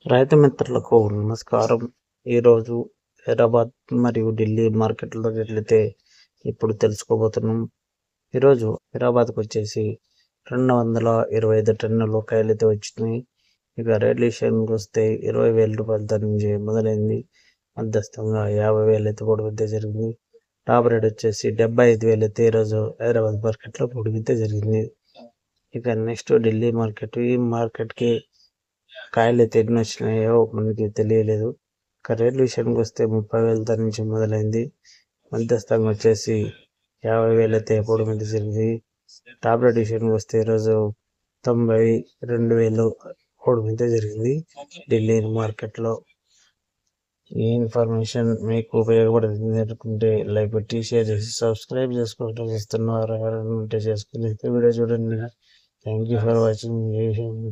రైతు మిత్రులకు నమస్కారం. ఈరోజు హైదరాబాద్ మరియు ఢిల్లీ మార్కెట్‌లో రేట్లయితే ఇప్పుడు తెలుసుకోబోతున్నాం. ఈరోజు హైదరాబాద్‌కి వచ్చేసి 225 టన్నుల కాయలైతే వచ్చినాయి. ఇక రేట్ల విషయానికి వస్తే 20,000 రూపాయల ధర నుంచి మొదలైంది. మధ్యస్థంగా 50,000 అయితే పడడం జరిగింది. టాప్ రేట్ వచ్చేసి 75,000 అయితే ఈరోజు హైదరాబాద్ మార్కెట్‌లో పడడం జరిగింది. ఇక నెక్స్ట్ ఢిల్లీ మార్కెట్. ఈ మార్కెట్‌కి కాయలు అయితే ఎన్ని వచ్చినాయో మనకి తెలియలేదు. ఇక రేట్ల విషయానికి వస్తే 30,000 ధర నుంచి మొదలైంది. మధ్యస్థంగా వచ్చేసి 50,000 అయితే పోవడం అయితే జరిగింది. టాప్ రేట్ విషయానికి వస్తే ఈరోజు 92,000 పోవడం అయితే జరిగింది ఢిల్లీ మార్కెట్లో. ఈ ఇన్ఫర్మేషన్ మీకు ఉపయోగపడుతుంది అనుకుంటే లైక్ పెట్టి షేర్ చేసి సబ్స్క్రైబ్ చేసుకోవడం చేస్తున్నారు ఎవరైనా ఉంటే చేసుకుని వీడియో చూడండి. Thank you for watching.